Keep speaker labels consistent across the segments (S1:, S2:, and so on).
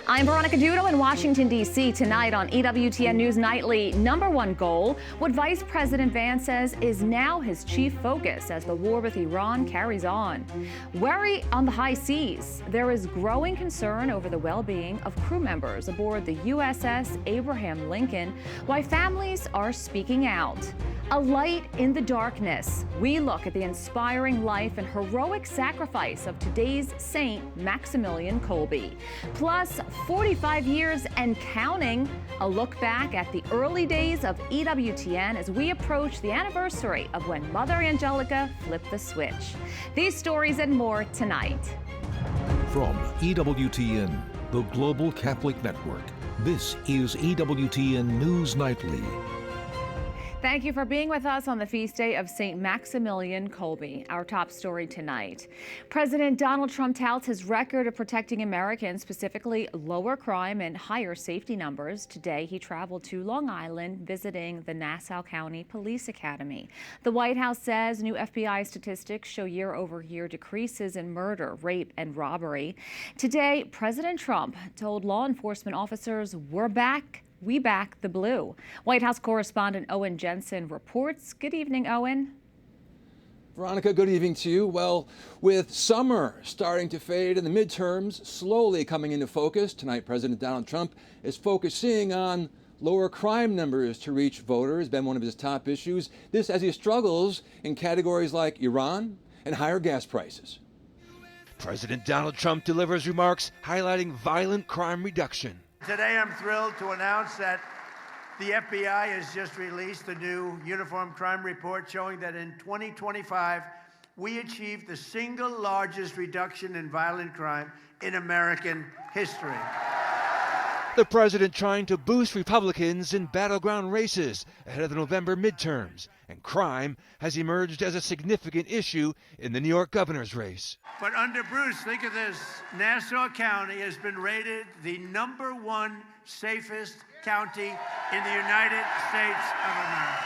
S1: I'm Veronica Dudo in Washington, D.C. Tonight on EWTN News Nightly, #1 goal, what Vice President Vance says is now his chief focus as the war with Iran carries on. Worry on the high seas. There is growing concern over the well-being of crew members aboard the USS Abraham Lincoln, why families are speaking out. A light in the darkness. We look at the inspiring life and heroic sacrifice of today's Saint Maximilian Kolbe. Plus, 45 years and counting. A look back at the early days of EWTN as we approach the anniversary of when Mother Angelica flipped the switch. These stories and more tonight.
S2: From EWTN, the Global Catholic Network, this is EWTN News Nightly.
S1: Thank you for being with us on the feast day of St. Maximilian Kolbe. Our top story tonight. President Donald Trump touts his record of protecting Americans, specifically lower crime and higher safety numbers. Today, he traveled to Long Island visiting the Nassau County Police Academy. The White House says new FBI statistics show year-over-year decreases in murder, rape, and robbery. Today, President Trump told law enforcement officers, "We're back. We back the blue." White House correspondent Owen Jensen reports. Good evening, Owen.
S3: Veronica, good evening to you. Well, with summer starting to fade and the midterms slowly coming into focus, tonight President Donald Trump is focusing on lower crime numbers to reach voters, been one of his top issues. This as he struggles in categories like Iran and higher gas prices.
S4: President Donald Trump delivers remarks highlighting violent crime reduction.
S5: Today I'm thrilled to announce that the FBI has just released a new uniform crime report showing that in 2025 we achieved the single largest reduction in violent crime in American history.
S4: The president trying to boost Republicans in battleground races ahead of the November midterms, and crime has emerged as a significant issue in the New York governor's race.
S5: But under Bruce, think of this, Nassau County has been rated the #1 safest county in the United States of America.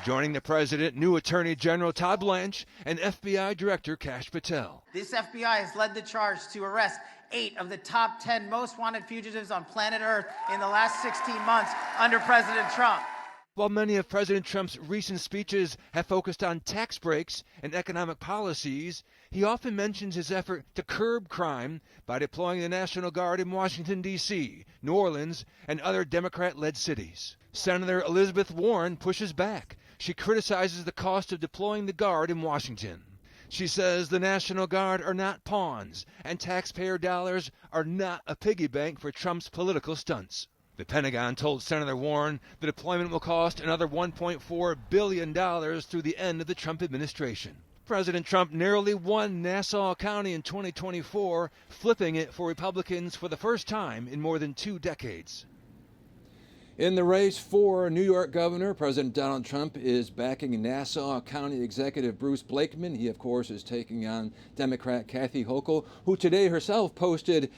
S4: Joining the president, new Attorney General Todd Blanche and FBI Director Kash Patel.
S6: This FBI has led the charge to arrest 8 of the top 10 most wanted fugitives on planet Earth in the last 16 months under President Trump.
S4: While many of President Trump's recent speeches have focused on tax breaks and economic policies, he often mentions his effort to curb crime by deploying the National Guard in Washington, D.C., New Orleans, and other Democrat-led cities. Senator Elizabeth Warren pushes back. She criticizes the cost of deploying the Guard in Washington. She says the National Guard are not pawns, and taxpayer dollars are not a piggy bank for Trump's political stunts. The Pentagon told Senator Warren the deployment will cost another $1.4 billion through the end of the Trump administration. President Trump narrowly won Nassau County in 2024, flipping it for Republicans for the first time in more than 2 decades.
S3: In the race for New York governor, President Donald Trump is backing Nassau County Executive Bruce Blakeman. He, of course, is taking on Democrat Kathy Hochul, who today herself posted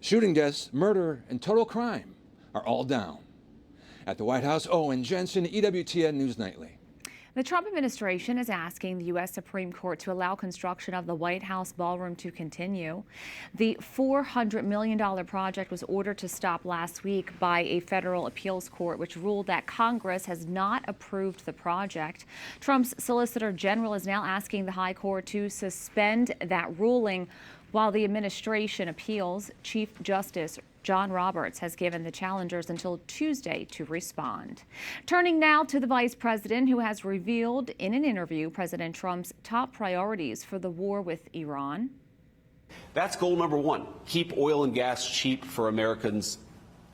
S3: shooting deaths, murder, and total crime are all down. At the White House, Owen Jensen, EWTN News Nightly.
S1: The Trump administration is asking the U.S. Supreme Court to allow construction of the White House ballroom to continue. The $400 million project was ordered to stop last week by a federal appeals court, which ruled that Congress has not approved the project. Trump's Solicitor General is now asking the High Court to suspend that ruling while the administration appeals. Chief Justice John Roberts has given the challengers until Tuesday to respond. Turning now to the vice president, who has revealed in an interview President Trump's top priorities for the war with Iran.
S7: That's goal #1, keep oil and gas cheap for Americans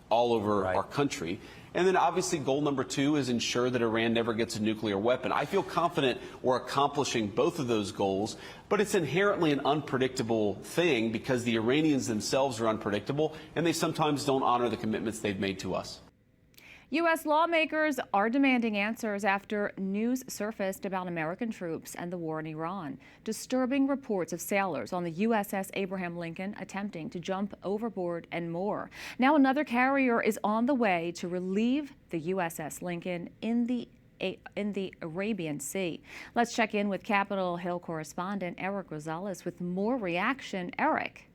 S7: all over our country. And then obviously goal #2 is ensure that Iran never gets a nuclear weapon. I feel confident we're accomplishing both of those goals, but it's inherently an unpredictable thing because the Iranians themselves are unpredictable and they sometimes don't honor the commitments they've made to us.
S1: U.S. lawmakers are demanding answers after news surfaced about American troops and the war in Iran. Disturbing reports of sailors on the USS Abraham Lincoln attempting to jump overboard and more. Now another carrier is on the way to relieve the USS Lincoln in the Arabian Sea. Let's check in with Capitol Hill correspondent Eric Rosales with more reaction. Eric.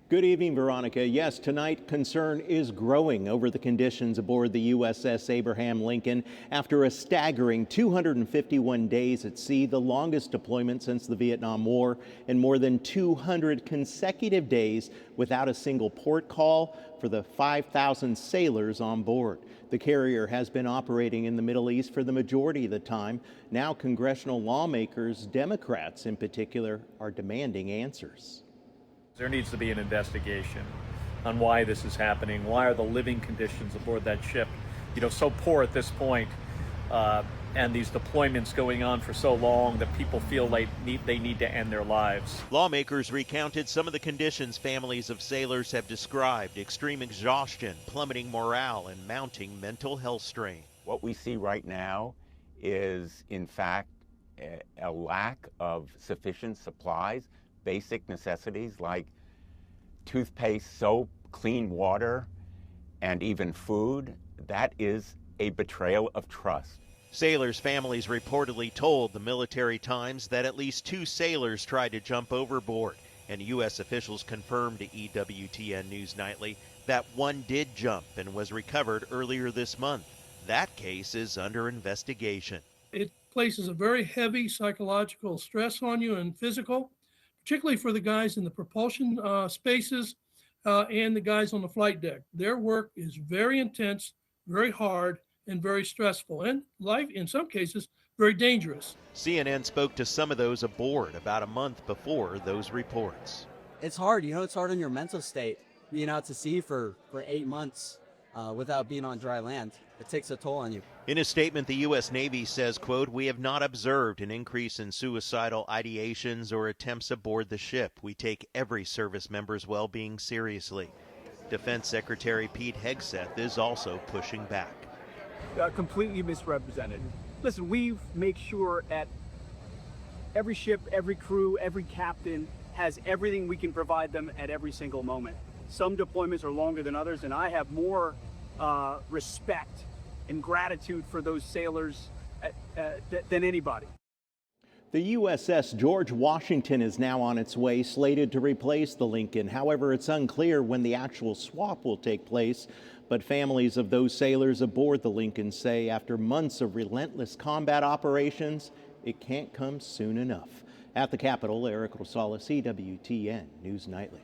S8: Good evening, Veronica. Yes, tonight concern is growing over the conditions aboard the USS Abraham Lincoln after a staggering 251 days at sea, the longest deployment since the Vietnam War, and more than 200 consecutive days without a single port call for the 5,000 sailors on board. The carrier has been operating in the Middle East for the majority of the time. Now congressional lawmakers, Democrats in particular, are demanding answers.
S9: There needs to be an investigation on why this is happening. Why are the living conditions aboard that ship, so poor at this point, and these deployments going on for so long that people feel like they need to end their lives.
S8: Lawmakers recounted some of the conditions families of sailors have described: extreme exhaustion, plummeting morale, and mounting mental health strain.
S10: What we see right now is, in fact, a lack of sufficient supplies. Basic necessities like toothpaste, soap, clean water, and even food. That is a betrayal of trust.
S8: Sailors' families reportedly told the Military Times that at least 2 sailors tried to jump overboard, and U.S. officials confirmed to EWTN News Nightly that one did jump and was recovered earlier this month. That case is under investigation.
S11: It places a very heavy psychological stress on you and physical, particularly for the guys in the propulsion spaces and the guys on the flight deck. Their work is very intense, very hard, and very stressful, and life, in some cases, very dangerous.
S8: CNN spoke to some of those aboard about a month before those reports.
S12: It's hard, it's hard on your mental state, being out to sea for 8 months without being on dry land. It takes a toll on you.
S8: In a statement, the U.S. Navy says, quote, "We have not observed an increase in suicidal ideations or attempts aboard the ship. We take every service member's well-being seriously." Defense Secretary Pete Hegseth is also pushing back.
S13: Completely misrepresented. Listen, we make sure at every ship, every crew, every captain has everything we can provide them at every single moment. Some deployments are longer than others, and I have more respect and gratitude for those sailors than anybody.
S8: The USS George Washington is now on its way, slated to replace the Lincoln. However, it's unclear when the actual swap will take place. But families of those sailors aboard the Lincoln say after months of relentless combat operations, it can't come soon enough. At the Capitol, Eric Rosales, EWTN News Nightly.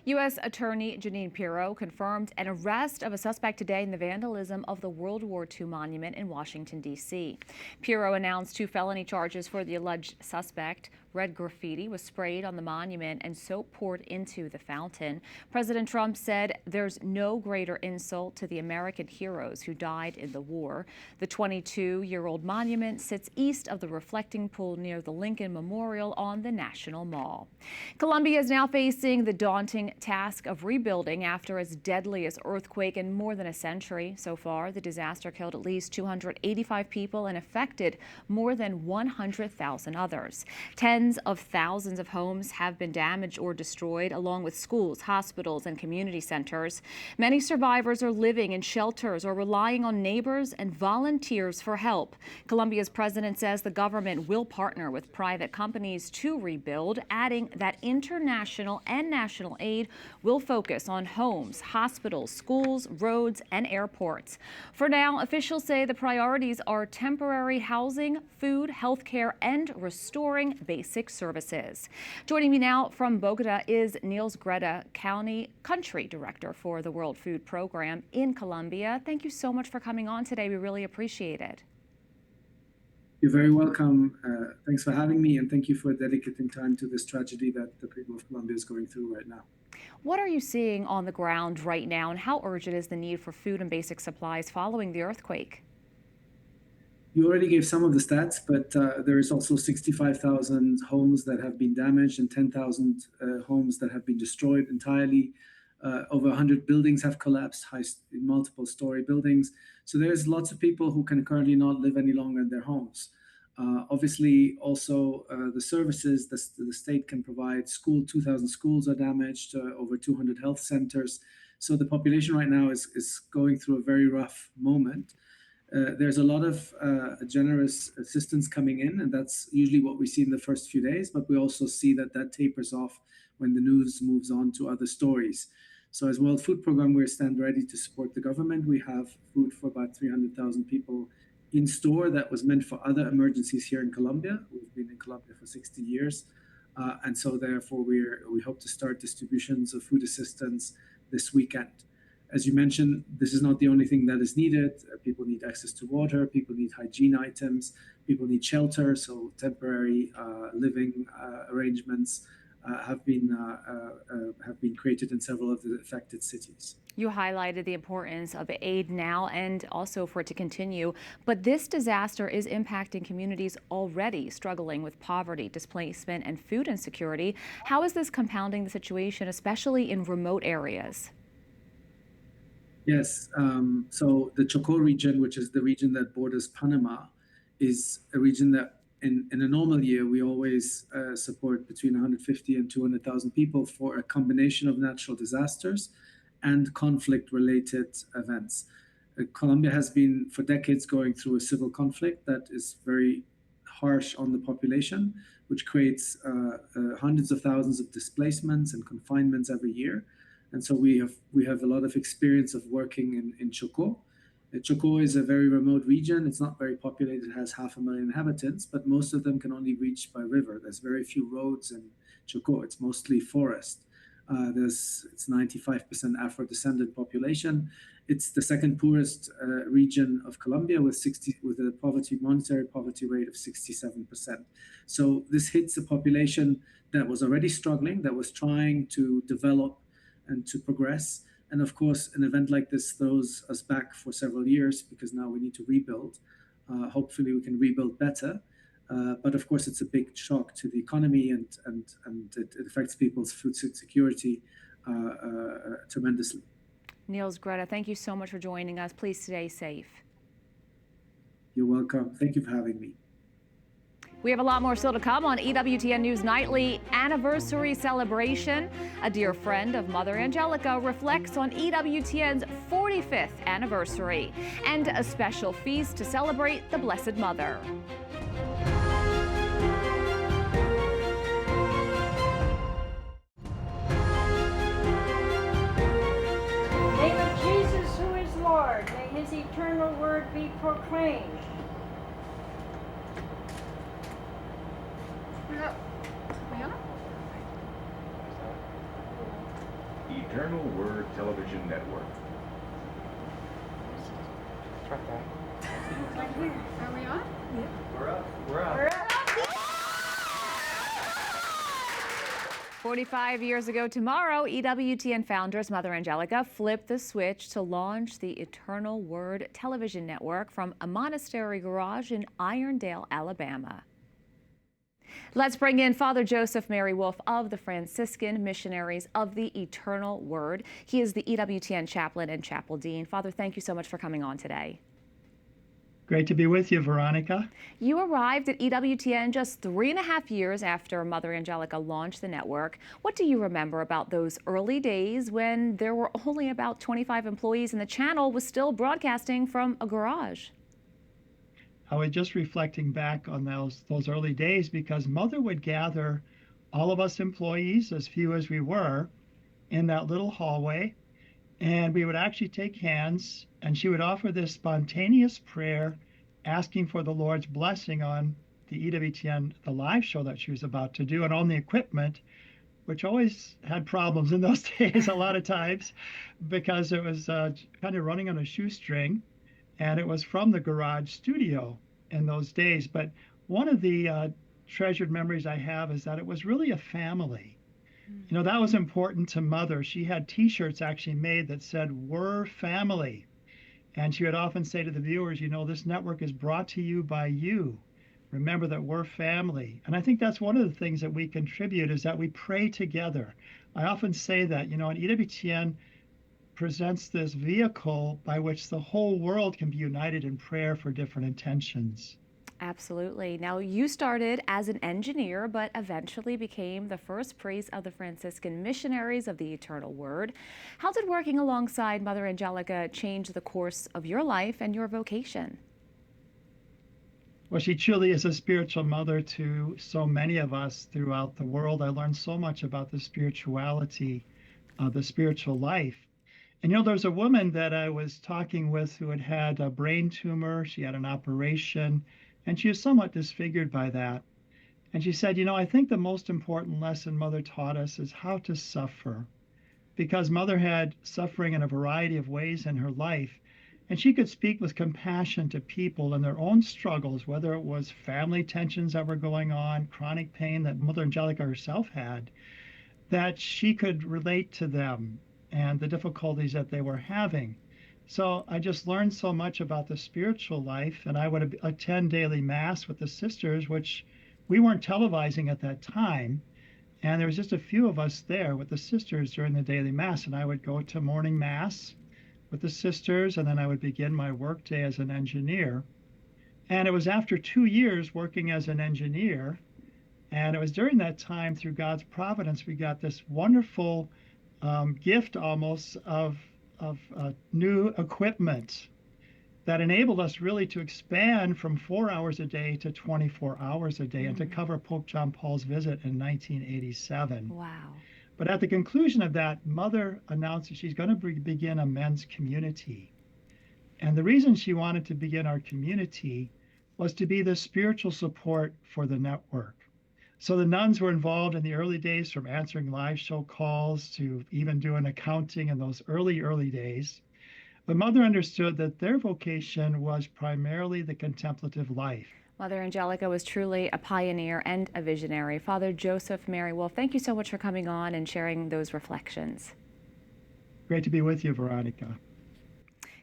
S1: U.S. Attorney Jeanine Pirro confirmed an arrest of a suspect today in the vandalism of the World War II monument in Washington, D.C. Pirro announced 2 felony charges for the alleged suspect. Red graffiti was sprayed on the monument and soap poured into the fountain. President Trump said there's no greater insult to the American heroes who died in the war. The 22-year-old monument sits east of the reflecting pool near the Lincoln Memorial on the National Mall. Colombia is now facing the daunting task of rebuilding after its deadliest earthquake in more than a century. So far, the disaster killed at least 285 people and affected more than 100,000 others. Tens of thousands of homes have been damaged or destroyed, along with schools, hospitals, and community centers. Many survivors are living in shelters or relying on neighbors and volunteers for help. Colombia's president says the government will partner with private companies to rebuild, adding that international and national aid will focus on homes, hospitals, schools, roads, and airports. For now, officials say the priorities are temporary housing, food, health care, and restoring basic services. Joining me now from Bogota is Niels Greta, Country Director for the World Food Program in Colombia. Thank you so much for coming on today. We really appreciate it.
S14: You're very welcome. Thanks for having me, and thank you for dedicating time to this tragedy that the people of Colombia is going through right now.
S1: What are you seeing on the ground right now, and how urgent is the need for food and basic supplies following the earthquake?
S14: You already gave some of the stats, but there is also 65,000 homes that have been damaged and 10,000 homes that have been destroyed entirely. Over 100 buildings have collapsed, multiple story buildings. So there's lots of people who can currently not live any longer in their homes. Obviously, also the services the state can provide. 2,000 schools are damaged, over 200 health centers. So the population right now is going through a very rough moment. There's a lot of generous assistance coming in, and that's usually what we see in the first few days, but we also see that tapers off when the news moves on to other stories. So as World Food Program, we stand ready to support the government. We have food for about 300,000 people in store that was meant for other emergencies here in Colombia. We've been in Colombia for 60 years. And so therefore we hope to start distributions of food assistance this weekend. As you mentioned, this is not the only thing that is needed. People need access to water, people need hygiene items, people need shelter, so temporary living arrangements have been created in several of the affected cities.
S1: You highlighted the importance of aid now and also for it to continue, but this disaster is impacting communities already struggling with poverty, displacement, and food insecurity. How is this compounding the situation, especially in remote areas?
S14: Yes, so the Chocó region, which is the region that borders Panama, is a region that in a normal year, we always support between 150 and 200,000 people for a combination of natural disasters and conflict-related events. Colombia has been for decades going through a civil conflict that is very harsh on the population, which creates hundreds of thousands of displacements and confinements every year. And so we have a lot of experience of working in Chocó. Chocó is a very remote region. It's not very populated. It has 500,000 inhabitants, but most of them can only reach by river. There's very few roads in Chocó. It's mostly forest. It's 95% Afro-descendant population. It's the second poorest region of Colombia with a monetary poverty rate of 67%. So this hits a population that was already struggling, that was trying to develop and to progress. And of course, an event like this throws us back for several years because now we need to rebuild. Hopefully we can rebuild better. But of course, it's a big shock to the economy and it affects people's food security tremendously.
S1: Niels, Greta, thank you so much for joining us. Please stay safe.
S14: You're welcome. Thank you for having me.
S1: We have a lot more still to come on EWTN News Nightly Anniversary Celebration. A dear friend of Mother Angelica reflects on EWTN's 45th anniversary and a special feast to celebrate the Blessed Mother.
S15: Name of Jesus, who is Lord, may his eternal word be proclaimed.
S16: Eternal Word Television Network.
S15: Are we on? Yeah.
S16: We're up. We're up.
S1: 45 years ago tomorrow, EWTN founders Mother Angelica flipped the switch to launch the Eternal Word Television Network from a monastery garage in Irondale, Alabama. Let's bring in Father Joseph Mary Wolf of the Franciscan Missionaries of the Eternal Word. He is the EWTN chaplain and chapel dean. Father, thank you so much for coming on today.
S17: Great to be with you, Veronica.
S1: You arrived at EWTN just 3.5 years after Mother Angelica launched the network. What do you remember about those early days when there were only about 25 employees and the channel was still broadcasting from a garage?
S17: I was just reflecting back on those early days because Mother would gather all of us employees, as few as we were, in that little hallway, and we would actually take hands, and she would offer this spontaneous prayer asking for the Lord's blessing on the EWTN, the live show that she was about to do, and on the equipment, which always had problems in those days a lot of times because it was kind of running on a shoestring. And it was from the garage studio in those days. But one of the treasured memories I have is that it was really a family. You know, that was important to Mother. She had T-shirts actually made that said, "We're family." And she would often say to the viewers, you know, this network is brought to you by you. Remember that we're family. And I think that's one of the things that we contribute is that we pray together. I often say that, you know, in EWTN, presents this vehicle by which the whole world can be united in prayer for different intentions.
S1: Absolutely. Now, you started as an engineer, but eventually became the first priest of the Franciscan Missionaries of the Eternal Word. How did working alongside Mother Angelica change the course of your life and your vocation?
S17: Well, she truly is a spiritual mother to so many of us throughout the world. I learned so much about the spirituality, the spiritual life. And there's a woman that I was talking with who had had a brain tumor. She had an operation, and she was somewhat disfigured by that. And she said, I think the most important lesson Mother taught us is how to suffer, because Mother had suffering in a variety of ways in her life. And she could speak with compassion to people and their own struggles, whether it was family tensions that were going on, chronic pain that Mother Angelica herself had, that she could relate to them and the difficulties that they were having. So I just learned so much about the spiritual life, and I would attend daily Mass with the sisters, which we weren't televising at that time. And there was just a few of us there with the sisters during the daily Mass, and I would go to morning Mass with the sisters, and then I would begin my workday as an engineer. And it was after 2 years working as an engineer, and it was during that time, through God's providence, we got this wonderful gift almost of new equipment that enabled us really to expand from 4 hours a day to 24 hours a day and to cover Pope John Paul's visit in 1987.
S1: Wow.
S17: But at the conclusion of that, Mother announced that she's going to begin a men's community. And the reason she wanted to begin our community was to be the spiritual support for the network. So the nuns were involved in the early days, from answering live show calls to even doing accounting in those early days. But Mother understood that their vocation was primarily the contemplative life.
S1: Mother Angelica was truly a pioneer and a visionary. Father Joseph Mary Wolf, thank you so much for coming on and sharing those reflections.
S17: Great to be with you, Veronica.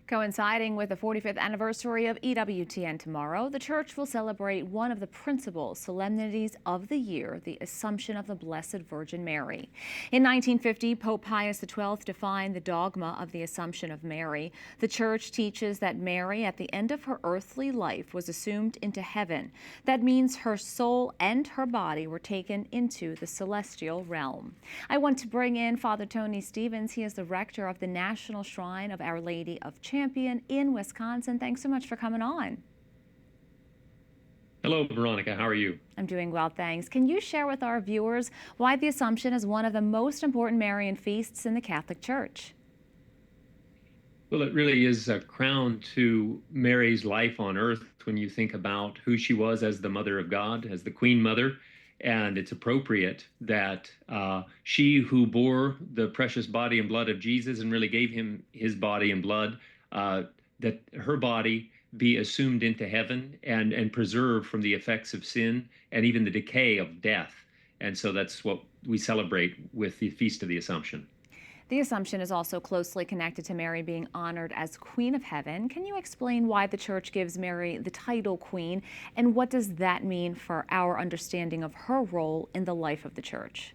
S1: Coinciding with the 45th anniversary of EWTN tomorrow, the church will celebrate one of the principal solemnities of the year, the Assumption of the Blessed Virgin Mary. In 1950, Pope Pius XII defined the dogma of the Assumption of Mary. The church teaches that Mary, at the end of her earthly life, was assumed into heaven. That means her soul and her body were taken into the celestial realm. I want to bring in Father Tony Stevens. He is the rector of the National Shrine of Our Lady of Champion in Wisconsin. Thanks so much for coming on.
S18: Hello, Veronica. How are you?
S1: I'm doing well, thanks. Can you share with our viewers why the Assumption is one of the most important Marian feasts in the Catholic Church?
S18: Well, it really is a crown to Mary's life on earth when you think about who she was as the Mother of God, as the Queen Mother. And it's appropriate that she who bore the precious body and blood of Jesus and really gave him his body and blood, that her body be assumed into heaven and preserved from the effects of sin and even the decay of death. And so that's what we celebrate with the Feast of the Assumption.
S1: The Assumption is also closely connected to Mary being honored as Queen of Heaven. Can you explain why the Church gives Mary the title Queen, and what does that mean for our understanding of her role in the life of the Church?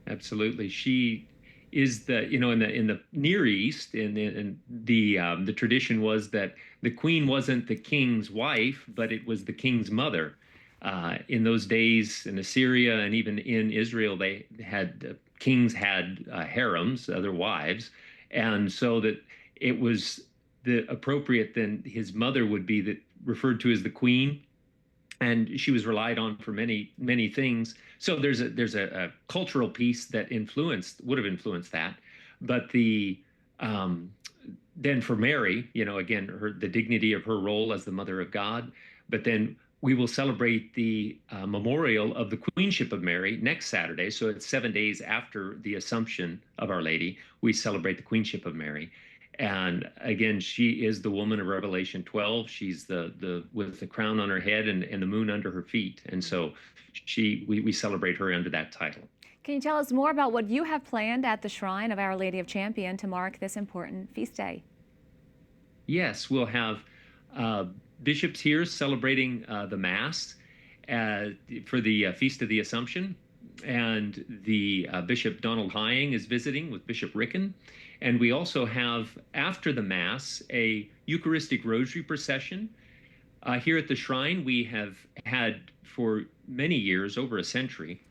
S18: Absolutely. She is the, in the Near East, in the tradition was that the queen wasn't the king's wife, but it was the king's mother. In those days, in Assyria and even in Israel, they had kings had harems, other wives, and so that it was the appropriate. Then his mother would be referred to as the queen, and she was relied on for many things. So there's a cultural piece that would have influenced that, but then for Mary, again, the dignity of her role as the Mother of God, but then we will celebrate the memorial of the Queenship of Mary next Saturday. So it's 7 days after the Assumption of Our Lady. We celebrate the Queenship of Mary. And again, she is the woman of Revelation 12. She's with the crown on her head and the moon under her feet. And so we celebrate her under that title.
S1: Can you tell us more about what you have planned at the Shrine of Our Lady of Champion to mark this important feast day?
S18: Yes, we'll have bishops here celebrating the Mass for the Feast of the Assumption. And the Bishop Donald Hying is visiting with Bishop Ricken. And we also have, after the Mass, a Eucharistic Rosary procession. Here at the Shrine, we have had for many years, over a century,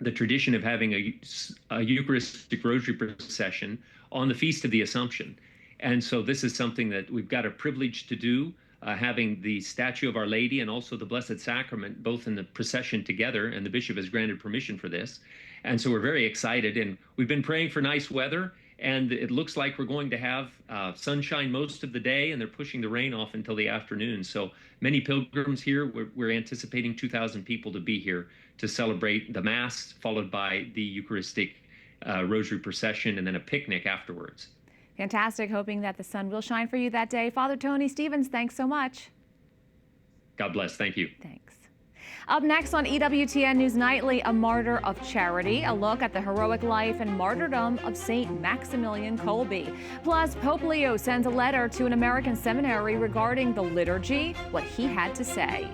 S18: the tradition of having a Eucharistic Rosary procession on the Feast of the Assumption. And so this is something that we've got a privilege to do having the statue of Our Lady and also the Blessed Sacrament both in the procession together, and the bishop has granted permission for this. And so we're very excited, and we've been praying for nice weather, and it looks like we're going to have sunshine most of the day, and they're pushing the rain off until the afternoon. So many pilgrims here. We're anticipating 2,000 people to be here to celebrate the Mass, followed by the Eucharistic Rosary procession, and then a picnic afterwards.
S1: Fantastic. Hoping that the sun will shine for you that day. Father Tony Stevens, thanks so much.
S18: God bless. Thank you.
S1: Thanks. Up next on EWTN News Nightly, a martyr of charity, a look at the heroic life and martyrdom of St. Maximilian Kolbe. Plus, Pope Leo sends a letter to an American seminary regarding the liturgy, what he had to say.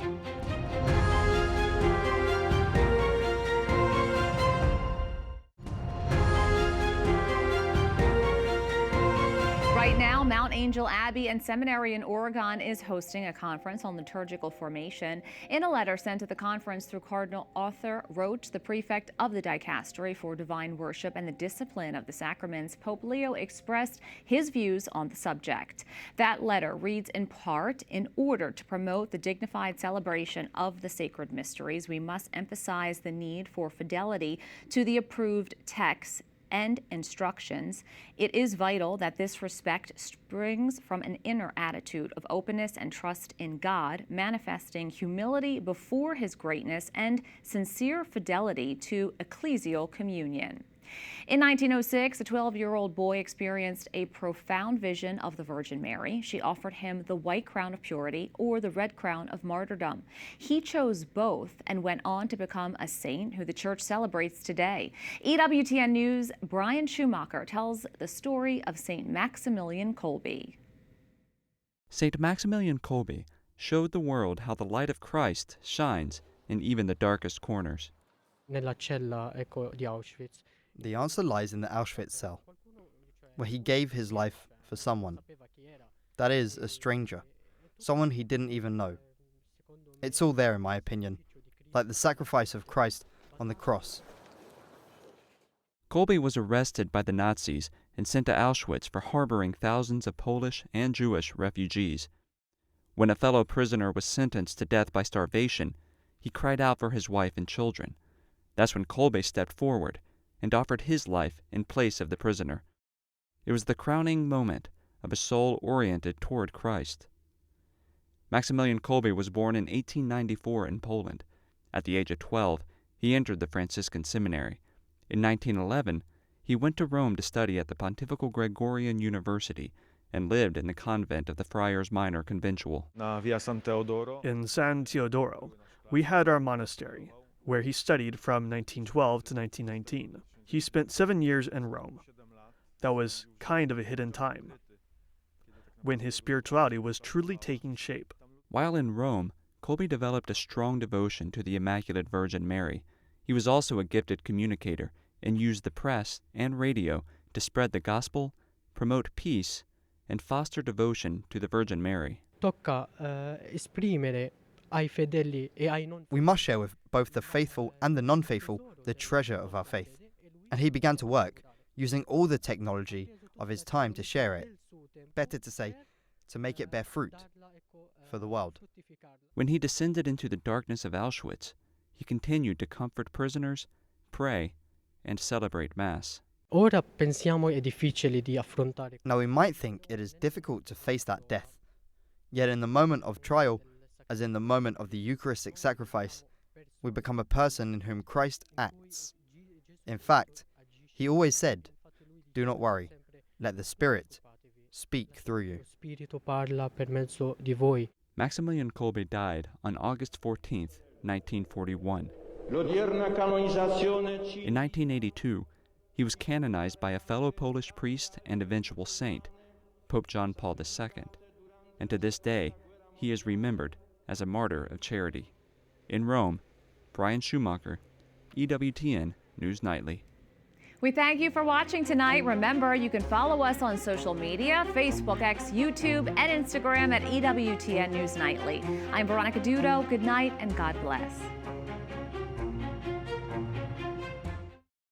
S1: Right now, Mount Angel Abbey and Seminary in Oregon is hosting a conference on liturgical formation. In a letter sent to the conference through Cardinal Arthur Roach, the prefect of the Dicastery for Divine Worship and the Discipline of the Sacraments, Pope Leo expressed his views on the subject. That letter reads in part, in order to promote the dignified celebration of the sacred mysteries, we must emphasize the need for fidelity to the approved texts and instructions. It is vital that this respect springs from an inner attitude of openness and trust in God, manifesting humility before His greatness and sincere fidelity to ecclesial communion. In 1906, a 12-year-old boy experienced a profound vision of the Virgin Mary. She offered him the white crown of purity or the red crown of martyrdom. He chose both and went on to become a saint who the Church celebrates today. EWTN News' Brian Schumacher tells the story of St. Maximilian Kolbe.
S19: St. Maximilian Kolbe showed the world how the light of Christ shines in even the darkest corners.
S20: The answer lies in the Auschwitz cell, where he gave his life for someone. That is, a stranger, someone he didn't even know. It's all there, in my opinion, like the sacrifice of Christ on the cross.
S19: Kolbe was arrested by the Nazis and sent to Auschwitz for harboring thousands of Polish and Jewish refugees. When a fellow prisoner was sentenced to death by starvation, he cried out for his wife and children. That's when Kolbe stepped forward and offered his life in place of the prisoner. It was the crowning moment of a soul oriented toward Christ. Maximilian Kolbe was born in 1894 in Poland. At the age of 12, he entered the Franciscan seminary. In 1911, he went to Rome to study at the Pontifical Gregorian University and lived in the convent of the Friars Minor Conventual.
S21: In San Teodoro, we had our monastery, where he studied from 1912 to 1919. He spent 7 years in Rome. That was kind of a hidden time, when his spirituality was truly taking shape.
S19: While in Rome, Kolbe developed a strong devotion to the Immaculate Virgin Mary. He was also a gifted communicator and used the press and radio to spread the gospel, promote peace, and foster devotion to the Virgin Mary.
S20: We must share with both the faithful and the non-faithful the treasure of our faith. And he began to work, using all the technology of his time to share it. Better to say, to make it bear fruit for the world.
S19: When he descended into the darkness of Auschwitz, he continued to comfort prisoners, pray, and celebrate Mass.
S20: Now we might think it is difficult to face that death. Yet in the moment of trial, as in the moment of the Eucharistic sacrifice, we become a person in whom Christ acts. In fact, he always said, "Do not worry, let the Spirit speak through you."
S19: Maximilian Kolbe died on August 14, 1941. In 1982, he was canonized by a fellow Polish priest and eventual saint, Pope John Paul II, and to this day, he is remembered as a martyr of charity. In Rome, Brian Schumacher, EWTN News Nightly.
S1: We thank you for watching tonight. Remember, you can follow us on social media, Facebook, X, YouTube, and Instagram at EWTN News Nightly. I'm Veronica Dudo. Good night and God bless.